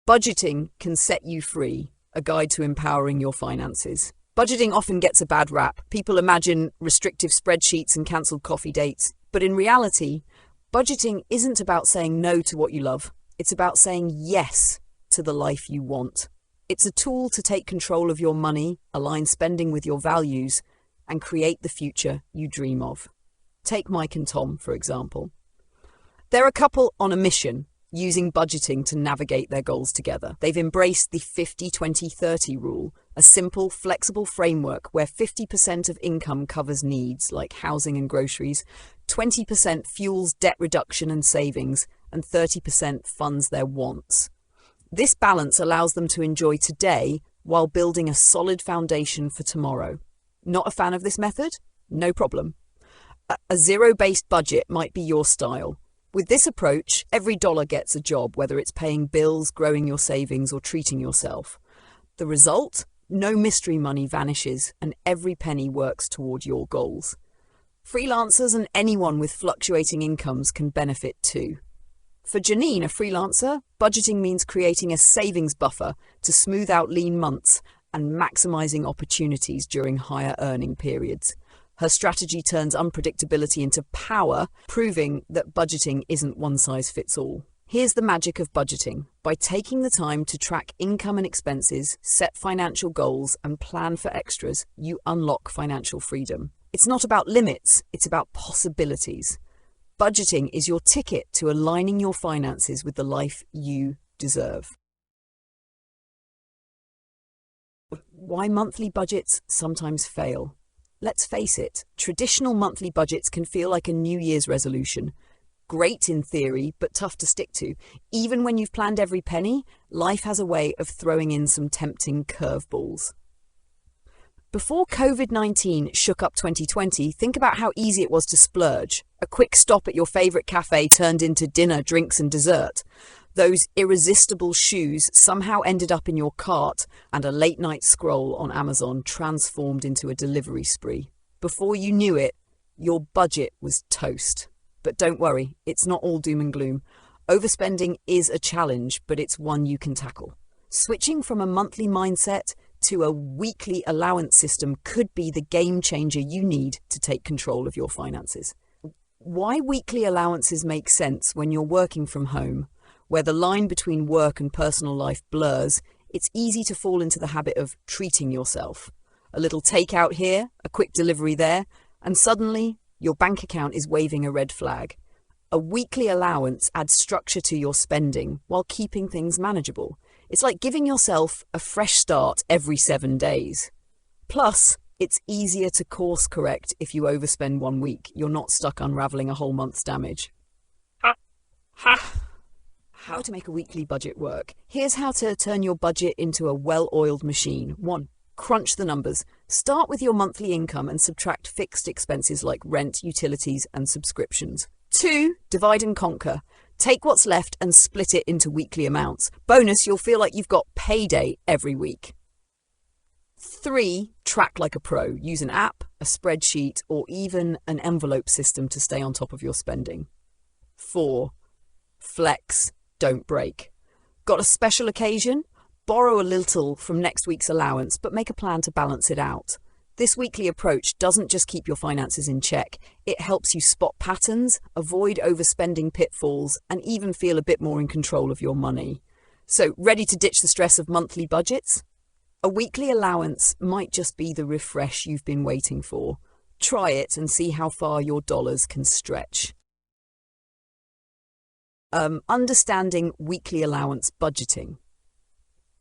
Budgeting can set you free, a guide to empowering your finances. Budgeting often gets a bad rap. People imagine restrictive spreadsheets and cancelled coffee dates. But in reality, budgeting isn't about saying no to what you love. It's about saying yes to the life you want. It's a tool to take control of your money, align spending with your values, and create the future you dream of. Take Mike and Tom, for example. They're a couple on a mission, using budgeting to navigate their goals together. They've embraced the 50-20-30 rule, a simple, flexible framework where 50% of income covers needs like housing and groceries, 20% fuels debt reduction and savings, and 30% funds their wants. This balance allows them to enjoy today while building a solid foundation for tomorrow. Not a fan of this method? No problem. A zero-based budget might be your style. With this approach, every dollar gets a job, whether it's paying bills, growing your savings, or treating yourself. The result? No mystery money vanishes, and every penny works toward your goals. Freelancers and anyone with fluctuating incomes can benefit too. For Janine, a freelancer, budgeting means creating a savings buffer to smooth out lean months and maximizing opportunities during higher earning periods. Her strategy turns unpredictability into power, proving that budgeting isn't one size fits all. Here's the magic of budgeting. By taking the time to track income and expenses, set financial goals, and plan for extras, you unlock financial freedom. It's not about limits, it's about possibilities. Budgeting is your ticket to aligning your finances with the life you deserve. Why monthly budgets sometimes fail. Let's face it, traditional monthly budgets can feel like a New Year's resolution. Great in theory, but tough to stick to. Even when you've planned every penny, life has a way of throwing in some tempting curveballs. Before COVID-19 shook up 2020, think about how easy it was to splurge. A quick stop at your favorite cafe turned into dinner, drinks, and dessert. Those irresistible shoes somehow ended up in your cart, and a late-night scroll on Amazon transformed into a delivery spree. Before you knew it, your budget was toast. But don't worry, it's not all doom and gloom. Overspending is a challenge, but it's one you can tackle. Switching from a monthly mindset to a weekly allowance system could be the game changer you need to take control of your finances. Why weekly allowances make sense when you're working from home, where the line between work and personal life blurs, it's easy to fall into the habit of treating yourself. A little takeout here, a quick delivery there, and suddenly your bank account is waving a red flag. A weekly allowance adds structure to your spending while keeping things manageable. It's like giving yourself a fresh start every 7 days. Plus, it's easier to course correct if you overspend 1 week. You're not stuck unraveling a whole month's damage. How to make a weekly budget work. Here's how to turn your budget into a well-oiled machine. 1. Crunch the numbers. Start with your monthly income and subtract fixed expenses like rent, utilities, and subscriptions. 2. Divide and conquer. Take what's left and split it into weekly amounts. Bonus, you'll feel like you've got payday every week. 3. Track like a pro. Use an app, a spreadsheet, or even an envelope system to stay on top of your spending. 4. Flex. Don't break. Got a special occasion? Borrow a little from next week's allowance, but make a plan to balance it out. This weekly approach doesn't just keep your finances in check, it helps you spot patterns, avoid overspending pitfalls, and even feel a bit more in control of your money. So, ready to ditch the stress of monthly budgets? A weekly allowance might just be the refresh you've been waiting for. Try it and see how far your dollars can stretch. Understanding weekly allowance budgeting.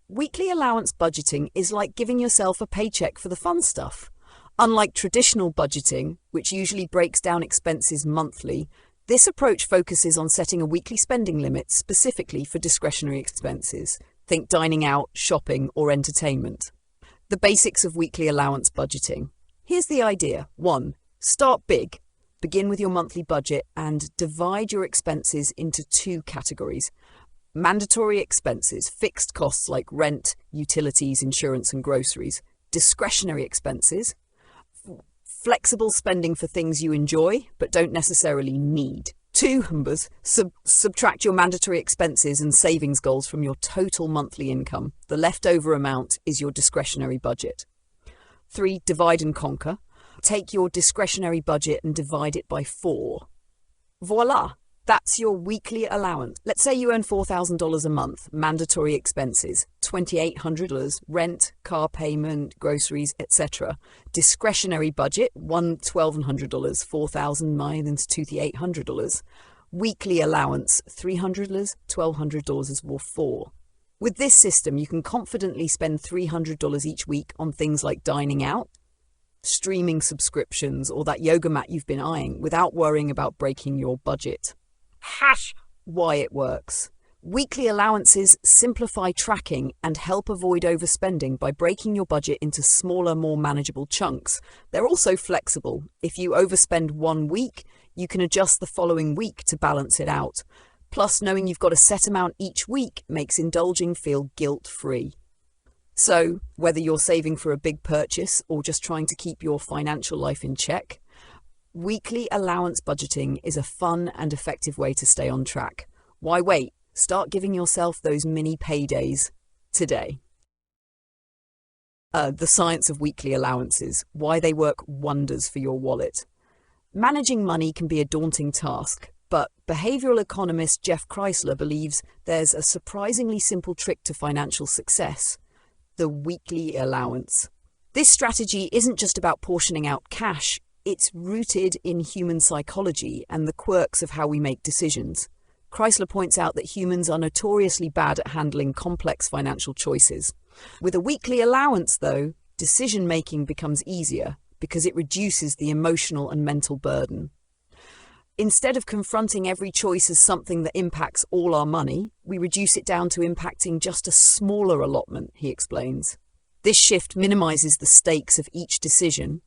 Weekly allowance budgeting is like giving yourself a paycheck for the fun stuff. Unlike traditional budgeting, which usually breaks down expenses monthly, this approach focuses on setting a weekly spending limit specifically for discretionary expenses. Think dining out, shopping, or entertainment. The basics of weekly allowance budgeting. Here's the idea. 1. Start big. Begin with your monthly budget and divide your expenses into 2 categories. Mandatory expenses, fixed costs like rent, utilities, insurance, and groceries. Discretionary expenses, flexible spending for things you enjoy but don't necessarily need. Two, subtract your mandatory expenses and savings goals from your total monthly income. The leftover amount is your discretionary budget. 3, divide and conquer. Take your discretionary budget and divide it by 4. Voila! That's your weekly allowance. Let's say you earn $4,000 a month, mandatory expenses, $2,800, rent, car payment, groceries, etc. Discretionary budget, $1,200, $4,000 minus $2,800. Weekly allowance, $300, $1,200 is worth 4. With this system, you can confidently spend $300 each week on things like dining out, streaming subscriptions, or that yoga mat you've been eyeing without worrying about breaking your budget. Why it works. Weekly allowances simplify tracking and help avoid overspending by breaking your budget into smaller, more manageable chunks. They're also flexible. If you overspend one week, you can adjust the following week to balance it out. Plus, knowing you've got a set amount each week makes indulging feel guilt-free. So, whether you're saving for a big purchase or just trying to keep your financial life in check, weekly allowance budgeting is a fun and effective way to stay on track. Why wait? Start giving yourself those mini paydays today. The science of weekly allowances, why they work wonders for your wallet. Managing money can be a daunting task, but behavioral economist Jeff Chrysler believes there's a surprisingly simple trick to financial success: the weekly allowance. This strategy isn't just about portioning out cash. It's rooted in human psychology and the quirks of how we make decisions. Chrysler points out that humans are notoriously bad at handling complex financial choices. With a weekly allowance, though, decision-making becomes easier because it reduces the emotional and mental burden. Instead of confronting every choice as something that impacts all our money, we reduce it down to impacting just a smaller allotment, he explains. This shift minimizes the stakes of each decision,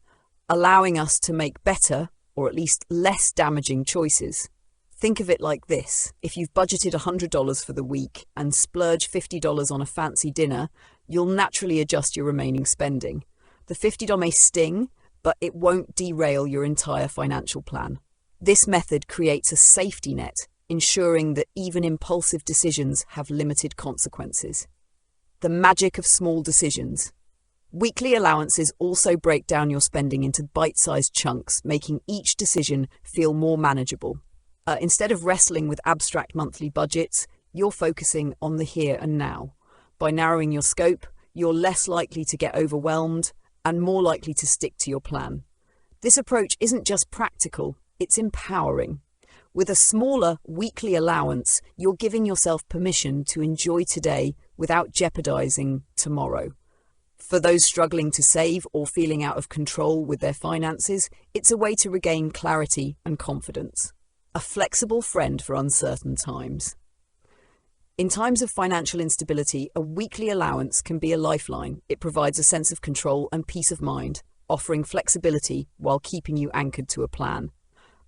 allowing us to make better, or at least less damaging choices. Think of it like this: if you've budgeted $100 for the week and splurge $50 on a fancy dinner, you'll naturally adjust your remaining spending. The $50 may sting, but it won't derail your entire financial plan. This method creates a safety net, ensuring that even impulsive decisions have limited consequences. The magic of small decisions. Weekly allowances also break down your spending into bite-sized chunks, making each decision feel more manageable. Instead of wrestling with abstract monthly budgets, you're focusing on the here and now. By narrowing your scope, you're less likely to get overwhelmed and more likely to stick to your plan. This approach isn't just practical, it's empowering. With a smaller weekly allowance, you're giving yourself permission to enjoy today without jeopardizing tomorrow. For those struggling to save or feeling out of control with their finances, it's a way to regain clarity and confidence. A flexible friend for uncertain times. In times of financial instability, a weekly allowance can be a lifeline. It provides a sense of control and peace of mind, offering flexibility while keeping you anchored to a plan.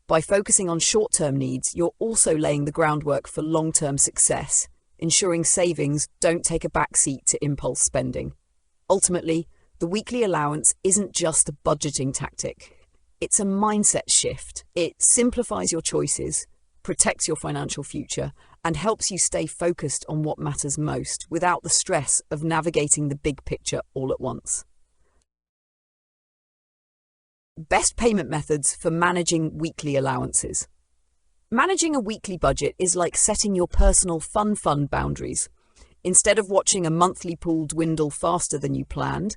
By focusing on short-term needs, you're also laying the groundwork for long-term success, ensuring savings don't take a backseat to impulse spending. Ultimately, the weekly allowance isn't just a budgeting tactic. It's a mindset shift. It simplifies your choices, protects your financial future, and helps you stay focused on what matters most without the stress of navigating the big picture all at once. Best payment methods for managing weekly allowances. Managing a weekly budget is like setting your personal fund boundaries. Instead of watching a monthly pool dwindle faster than you planned,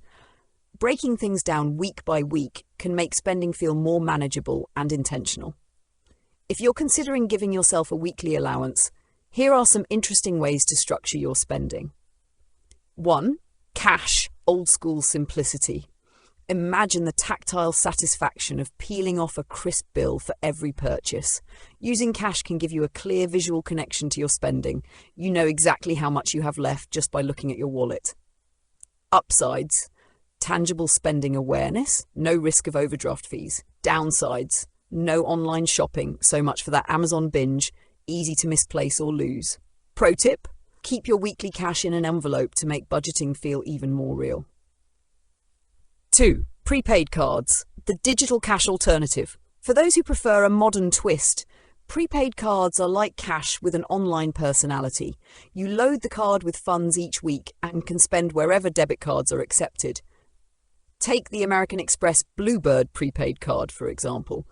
breaking things down week by week can make spending feel more manageable and intentional. If you're considering giving yourself a weekly allowance, here are some interesting ways to structure your spending. 1. Cash, old school simplicity. Imagine the tactile satisfaction of peeling off a crisp bill for every purchase. Using cash can give you a clear visual connection to your spending. You know exactly how much you have left just by looking at your wallet. Upsides: tangible spending awareness, no risk of overdraft fees. Downsides: no online shopping, so much for that Amazon binge, easy to misplace or lose. Pro tip: keep your weekly cash in an envelope to make budgeting feel even more real. 2. Prepaid cards, the digital cash alternative. For those who prefer a modern twist, Prepaid cards are like cash with an online personality. You load the card with funds each week and can spend wherever debit cards are accepted. Take the American Express Bluebird prepaid card, for example.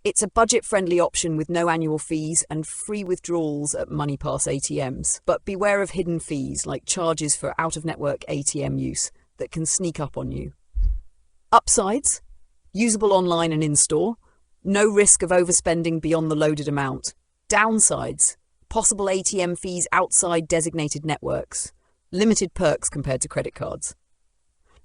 It's a budget-friendly option with no annual fees and free withdrawals at MoneyPass ATMs. But beware of hidden fees like charges for out-of-network ATM use that can sneak up on you. Upsides: usable online and in-store. No risk of overspending beyond the loaded amount. Downsides: possible ATM fees outside designated networks. Limited perks compared to credit cards.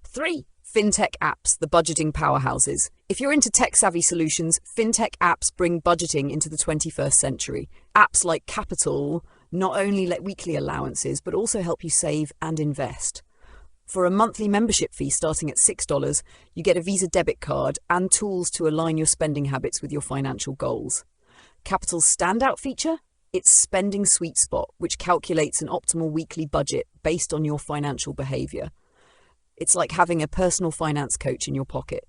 3. Fintech apps, the budgeting powerhouses. If you're into tech-savvy solutions, fintech apps bring budgeting into the 21st century. Apps like Capital not only let weekly allowances, but also help you save and invest. For a monthly membership fee starting at $6, you get a Visa debit card and tools to align your spending habits with your financial goals. Capital's standout feature? Its spending sweet spot, which calculates an optimal weekly budget based on your financial behavior. It's like having a personal finance coach in your pocket.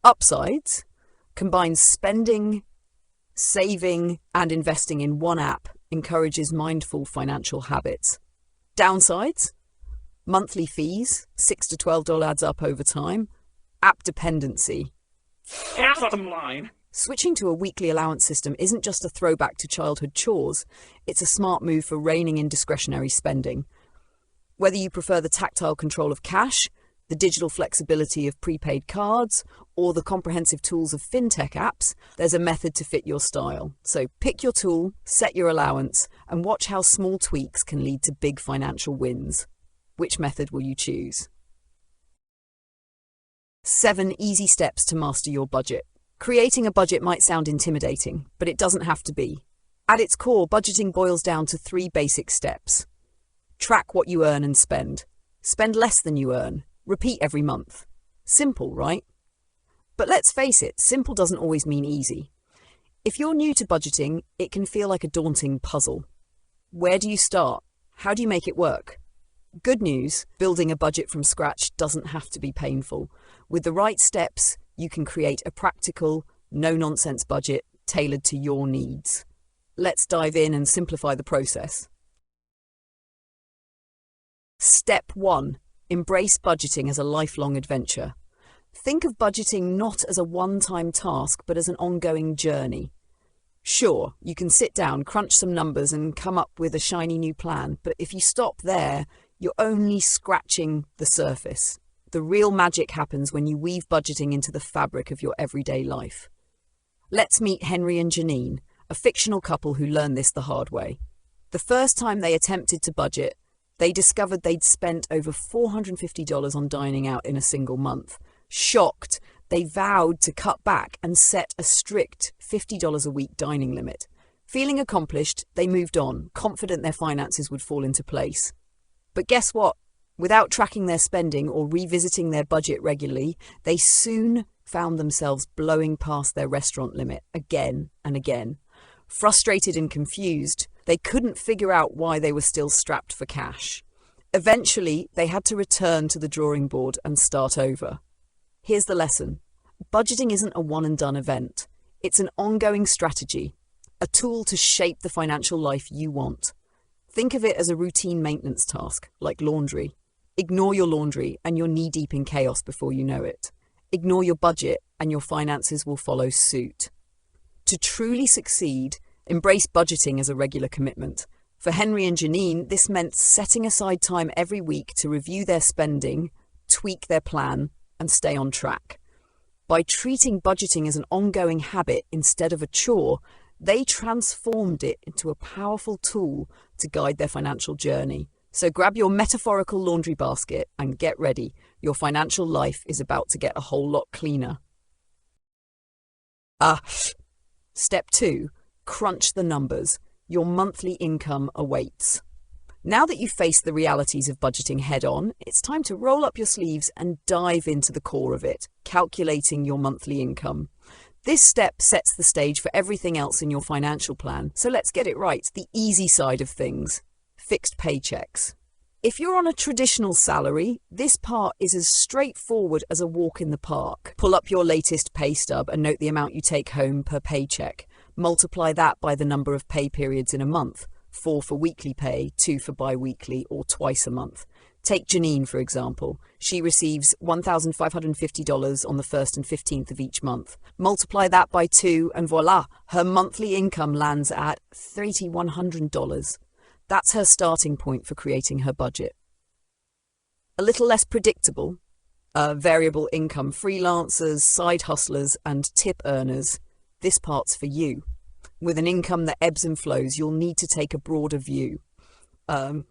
Upsides: combines spending, saving, and investing in one app, encourages mindful financial habits. Downsides: monthly fees, $6 to $12 adds up over time. App dependency. Bottom line. Switching to a weekly allowance system isn't just a throwback to childhood chores, it's a smart move for reining in discretionary spending. Whether you prefer the tactile control of cash, the digital flexibility of prepaid cards, or the comprehensive tools of fintech apps, there's a method to fit your style. So pick your tool, set your allowance, and watch how small tweaks can lead to big financial wins. Which method will you choose? 7 easy steps to master your budget. Creating a budget might sound intimidating, but it doesn't have to be. At its core, budgeting boils down to 3 basic steps. Track what you earn and spend. Spend less than you earn. Repeat every month. Simple, right? But let's face it, simple doesn't always mean easy. If you're new to budgeting, it can feel like a daunting puzzle. Where do you start? How do you make it work? Good news, building a budget from scratch doesn't have to be painful. With the right steps, you can create a practical, no-nonsense budget tailored to your needs. Let's dive in and simplify the process. Step 1. Embrace budgeting as a lifelong adventure. Think of budgeting not as a one-time task, but as an ongoing journey. Sure, you can sit down, crunch some numbers, and come up with a shiny new plan, but if you stop there, you're only scratching the surface. The real magic happens when you weave budgeting into the fabric of your everyday life. Let's meet Henry and Janine, a fictional couple who learned this the hard way. The first time they attempted to budget, they discovered they'd spent over $450 on dining out in a single month. Shocked, they vowed to cut back and set a strict $50 a week dining limit. Feeling accomplished, they moved on, confident their finances would fall into place. But guess what? Without tracking their spending or revisiting their budget regularly, they soon found themselves blowing past their restaurant limit again and again. Frustrated and confused, they couldn't figure out why they were still strapped for cash. Eventually, they had to return to the drawing board and start over. Here's the lesson. Budgeting isn't a one-and-done event. It's an ongoing strategy, a tool to shape the financial life you want. Think of it as a routine maintenance task, like laundry. Ignore your laundry and you're knee-deep in chaos before you know it. Ignore your budget and your finances will follow suit. To truly succeed, embrace budgeting as a regular commitment. For Henry and Janine, this meant setting aside time every week to review their spending, tweak their plan, and stay on track. By treating budgeting as an ongoing habit instead of a chore, they transformed it into a powerful tool to guide their financial journey. So grab your metaphorical laundry basket and get ready. Your financial life is about to get a whole lot cleaner. Step 2. Crunch the numbers. Your monthly income awaits. Now that you've faced the realities of budgeting head-on, it's time to roll up your sleeves and dive into the core of it, calculating your monthly income. This step sets the stage for everything else in your financial plan, so let's get it right, the easy side of things. Fixed paychecks. If you're on a traditional salary, this part is as straightforward as a walk in the park. Pull up your latest pay stub and note the amount you take home per paycheck. Multiply that by the number of pay periods in a month, 4 for weekly pay, 2 for bi-weekly or twice a month. Take Janine, for example. She receives $1,550 on the 1st and 15th of each month. Multiply that by 2 and voila, her monthly income lands at $3,100. That's her starting point for creating her budget. A little less predictable, variable income freelancers, side hustlers and tip earners, this part's for you. With an income that ebbs and flows, you'll need to take a broader view.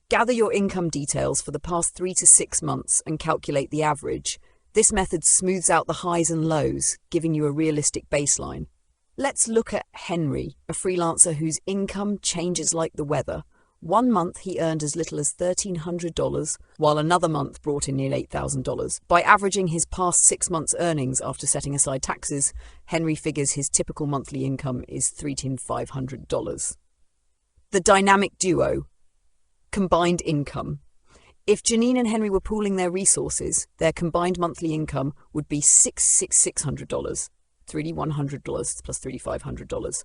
Gather your income details for the past 3 to 6 months and calculate the average. This method smooths out the highs and lows, giving you a realistic baseline. Let's look at Henry, a freelancer whose income changes like the weather. One month he earned as little as $1,300, while another month brought in nearly $8,000. By averaging his past 6 months' earnings after setting aside taxes, Henry figures his typical monthly income is $3,500. The dynamic duo. Combined income. If Janine and Henry were pooling their resources, their combined monthly income would be $6,600, $3,100 plus $3,500.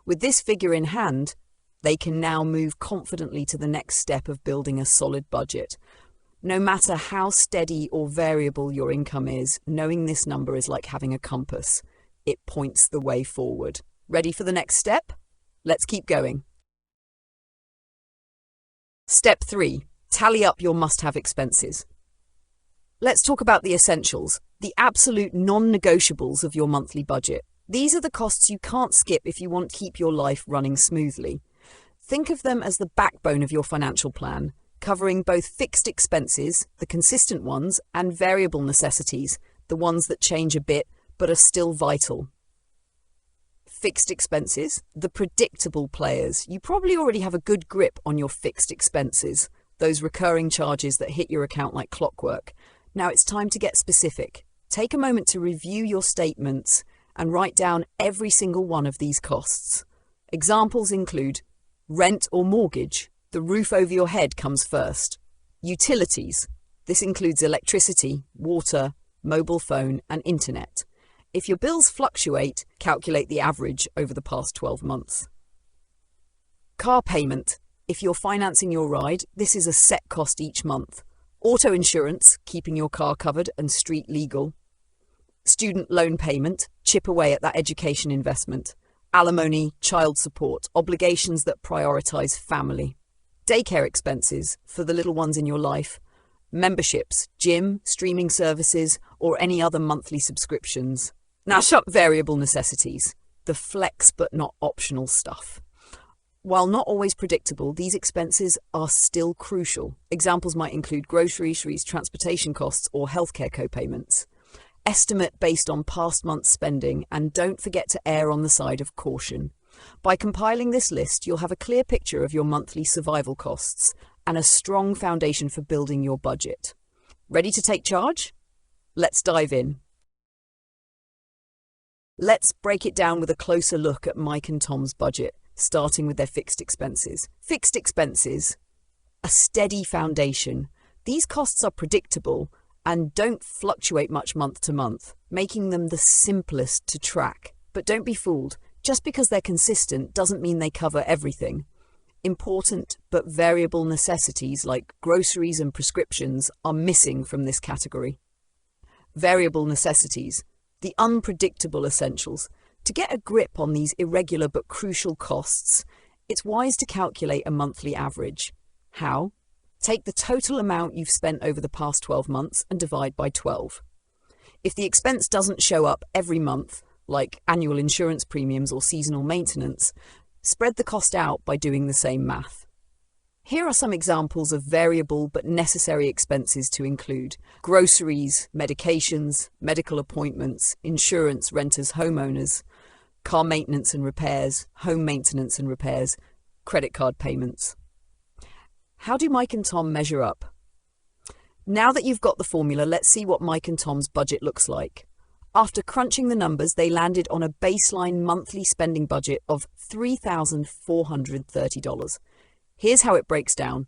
With this figure in hand, they can now move confidently to the next step of building a solid budget. No matter how steady or variable your income is, knowing this number is like having a compass. It points the way forward. Ready for the next step? Let's keep going. Step 3. Tally up your must-have expenses. Let's talk about the essentials, the absolute non-negotiables of your monthly budget. These are the costs you can't skip if you want to keep your life running smoothly. Think of them as the backbone of your financial plan, covering both fixed expenses, the consistent ones, and variable necessities, the ones that change a bit but are still vital. Fixed expenses, the predictable players. You probably already have a good grip on your fixed expenses, those recurring charges that hit your account like clockwork. Now it's time to get specific. Take a moment to review your statements and write down every single one of these costs. Examples include rent or mortgage. The roof over your head comes first. Utilities. This includes electricity, water, mobile phone, and internet. If your bills fluctuate, calculate the average over the past 12 months. Car payment. If you're financing your ride, this is a set cost each month. Auto insurance, keeping your car covered and street legal. Student loan payment, chip away at that education investment. Alimony, child support, obligations that prioritize family. Daycare expenses for the little ones in your life. Memberships, gym, streaming services, or any other monthly subscriptions. Now shut variable necessities, the flex but not optional stuff. While not always predictable, these expenses are still crucial. Examples might include groceries, transportation costs, or healthcare co-payments. Estimate based on past month's spending, and don't forget to err on the side of caution. By compiling this list, you'll have a clear picture of your monthly survival costs and a strong foundation for building your budget. Ready to take charge? Let's dive in. Let's break it down with a closer look at Mike and Tom's budget, starting with their fixed expenses. Fixed expenses, a steady foundation. These costs are predictable and don't fluctuate much month to month, making them the simplest to track. But don't be fooled. Just because they're consistent doesn't mean they cover everything. Important but variable necessities like groceries and prescriptions are missing from this category. Variable necessities, the unpredictable essentials. To get a grip on these irregular but crucial costs, it's wise to calculate a monthly average. How? Take the total amount you've spent over the past 12 months and divide by 12. If the expense doesn't show up every month, like annual insurance premiums or seasonal maintenance, spread the cost out by doing the same math. Here are some examples of variable but necessary expenses to include: groceries, medications, medical appointments, insurance, renters, homeowners, car maintenance and repairs, home maintenance and repairs, credit card payments. How do Mike and Tom measure up? Now that you've got the formula, let's see what Mike and Tom's budget looks like. After crunching the numbers, they landed on a baseline monthly spending budget of $3,430. Here's how it breaks down.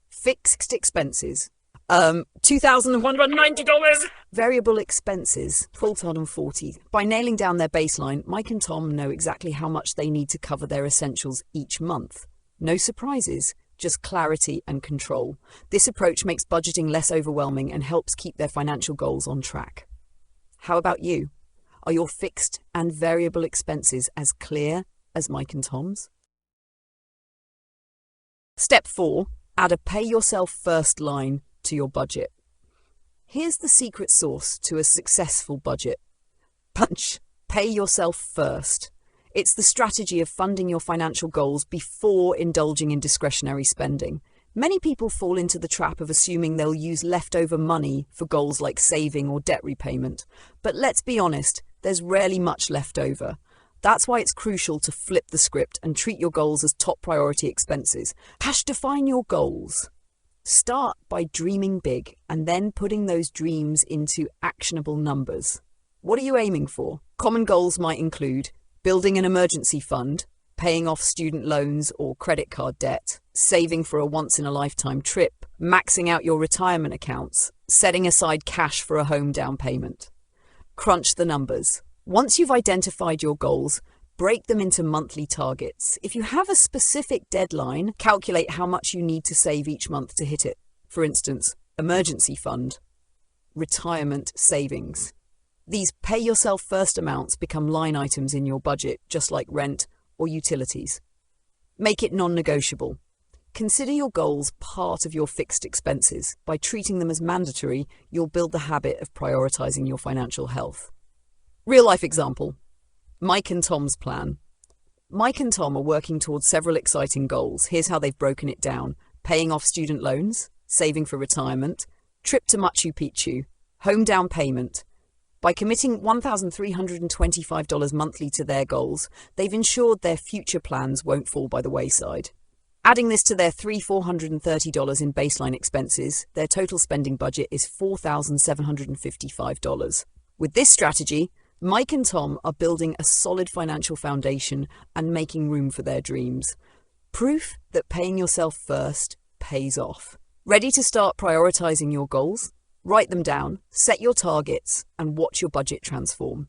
Fixed expenses, $2,190. Variable expenses, fall on 40. By nailing down their baseline, Mike and Tom know exactly how much they need to cover their essentials each month. No surprises, just clarity and control. This approach makes budgeting less overwhelming and helps keep their financial goals on track. How about you? Are your fixed and variable expenses as clear as Mike and Tom's? Step 4. Add a pay yourself first line to your budget. Here's the secret sauce to a successful budget. Punch. Pay yourself first. It's the strategy of funding your financial goals before indulging in discretionary spending. Many people fall into the trap of assuming they'll use leftover money for goals like saving or debt repayment. But let's be honest, there's rarely much left over. That's why it's crucial to flip the script and treat your goals as top priority expenses. Define your goals. Start by dreaming big and then putting those dreams into actionable numbers. What are you aiming for? Common goals might include building an emergency fund, paying off student loans or credit card debt, saving for a once-in-a-lifetime trip, maxing out your retirement accounts, setting aside cash for a home down payment. Crunch the numbers. Once you've identified your goals, break them into monthly targets. If you have a specific deadline, calculate how much you need to save each month to hit it. For instance, emergency fund, retirement savings. These pay yourself first amounts become line items in your budget, just like rent or utilities. Make it non-negotiable. Consider your goals part of your fixed expenses. By treating them as mandatory, you'll build the habit of prioritizing your financial health. Real-life example. Mike and Tom's plan. Mike and Tom are working towards several exciting goals. Here's how they've broken it down. Paying off student loans, saving for retirement, trip to Machu Picchu, home down payment. By committing $1,325 monthly to their goals, they've ensured their future plans won't fall by the wayside. Adding this to their $430 in baseline expenses, their total spending budget is $4,755. With this strategy, Mike and Tom are building a solid financial foundation and making room for their dreams. Proof that paying yourself first pays off. Ready to start prioritizing your goals? Write them down, set your targets, and watch your budget transform.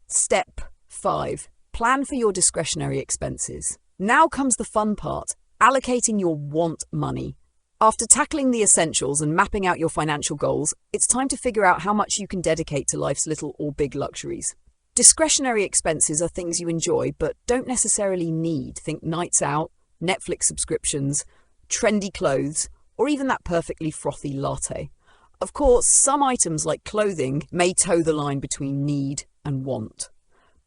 Step 5. Plan for your discretionary expenses. Now comes the fun part, allocating your want money. After tackling the essentials and mapping out your financial goals, it's time to figure out how much you can dedicate to life's little or big luxuries. Discretionary expenses are things you enjoy but don't necessarily need. Think nights out, Netflix subscriptions, trendy clothes, or even that perfectly frothy latte. Of course, some items like clothing may toe the line between need and want.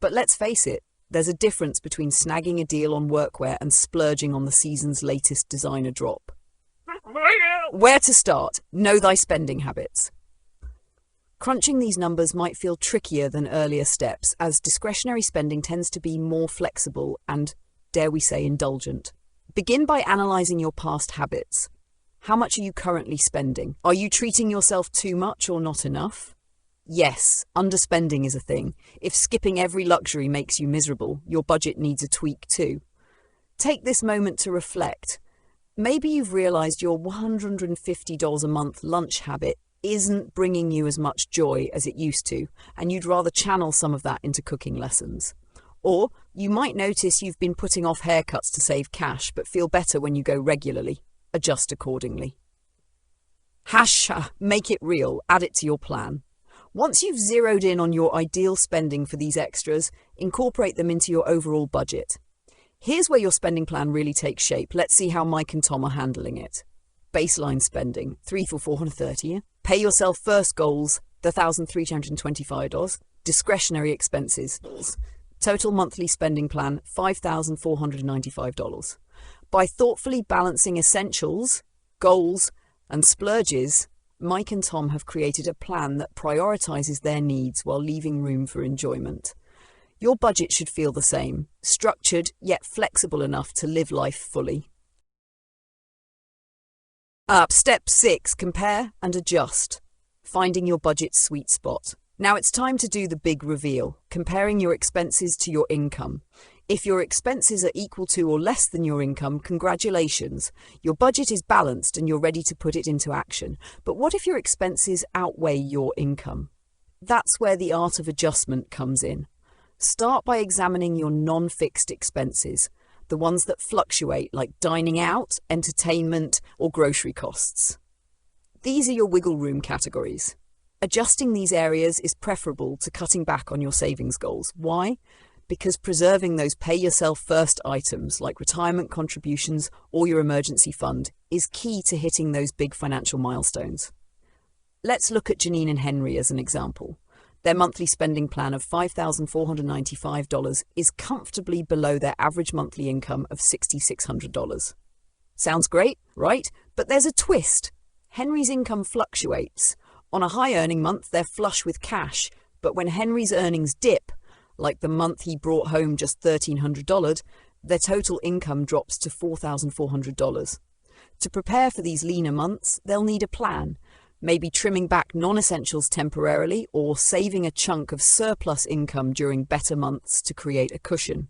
But let's face it, there's a difference between snagging a deal on workwear and splurging on the season's latest designer drop. Where to start? Know thy spending habits. Crunching these numbers might feel trickier than earlier steps, as discretionary spending tends to be more flexible and, dare we say, indulgent. Begin by analysing your past habits. How much are you currently spending? Are you treating yourself too much or not enough? Yes, underspending is a thing. If skipping every luxury makes you miserable, your budget needs a tweak too. Take this moment to reflect. Maybe you've realised your $150 a month lunch habit isn't bringing you as much joy as it used to, and you'd rather channel some of that into cooking lessons. Or you might notice you've been putting off haircuts to save cash, but feel better when you go regularly. Adjust accordingly. Make it real, add it to your plan. Once you've zeroed in on your ideal spending for these extras, incorporate them into your overall budget. Here's where your spending plan really takes shape. Let's see how Mike and Tom are handling it. Baseline spending, $3 for $430. Pay yourself first goals, $1,325. Discretionary expenses. Total monthly spending plan, $5,495. By thoughtfully balancing essentials, goals, and splurges, Mike and Tom have created a plan that prioritizes their needs while leaving room for enjoyment. Your budget should feel the same, structured yet flexible enough to live life fully. Step 6. Compare and adjust. Finding your budget's sweet spot. Now it's time to do the big reveal, comparing your expenses to your income. If your expenses are equal to or less than your income, congratulations. Your budget is balanced and you're ready to put it into action. But what if your expenses outweigh your income? That's where the art of adjustment comes in. Start by examining your non-fixed expenses, the ones that fluctuate, like dining out, entertainment, or grocery costs. These are your wiggle room categories. Adjusting these areas is preferable to cutting back on your savings goals. Why? Because preserving those pay-yourself-first items like retirement contributions or your emergency fund is key to hitting those big financial milestones. Let's look at Janine and Henry as an example. Their monthly spending plan of $5,495 is comfortably below their average monthly income of $6,600. Sounds great, right? But there's a twist. Henry's income fluctuates. On a high-earning month, they're flush with cash, but when Henry's earnings dip, like the month he brought home just $1,300, their total income drops to $4,400. To prepare for these leaner months, they'll need a plan, maybe trimming back non-essentials temporarily or saving a chunk of surplus income during better months to create a cushion.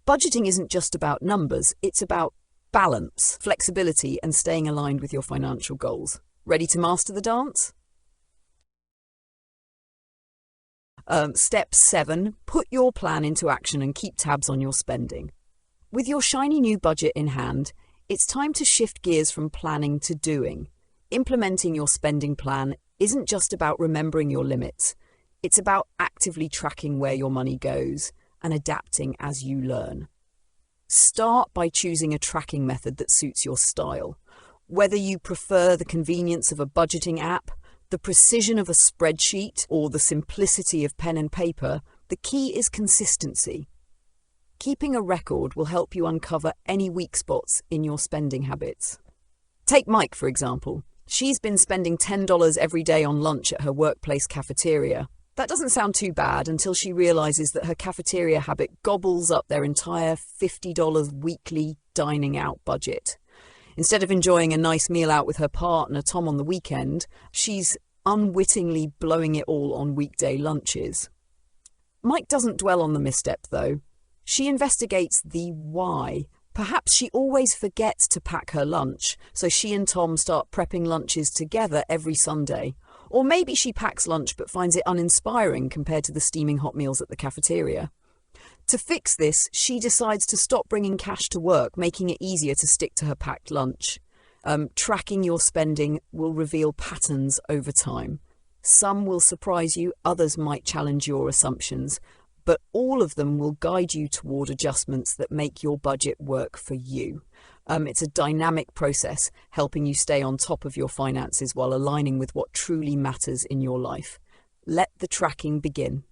Budgeting isn't just about numbers, it's about balance, flexibility, and staying aligned with your financial goals. Ready to master the dance? Step 7, put your plan into action and keep tabs on your spending. With your shiny new budget in hand, it's time to shift gears from planning to doing. Implementing your spending plan isn't just about remembering your limits. It's about actively tracking where your money goes and adapting as you learn. Start by choosing a tracking method that suits your style. Whether you prefer the convenience of a budgeting app, the precision of a spreadsheet, or the simplicity of pen and paper, the key is consistency. Keeping a record will help you uncover any weak spots in your spending habits. Take Mike, for example. She's been spending $10 every day on lunch at her workplace cafeteria. That doesn't sound too bad until she realizes that her cafeteria habit gobbles up their entire $50 weekly dining out budget. Instead of enjoying a nice meal out with her partner, Tom, on the weekend, she's unwittingly blowing it all on weekday lunches. Mike doesn't dwell on the misstep, though. She investigates the why. Perhaps she always forgets to pack her lunch, so she and Tom start prepping lunches together every Sunday. Or maybe she packs lunch but finds it uninspiring compared to the steaming hot meals at the cafeteria. To fix this, she decides to stop bringing cash to work, making it easier to stick to her packed lunch. Tracking your spending will reveal patterns over time. Some will surprise you, others might challenge your assumptions, but all of them will guide you toward adjustments that make your budget work for you. It's a dynamic process, helping you stay on top of your finances while aligning with what truly matters in your life. Let the tracking begin.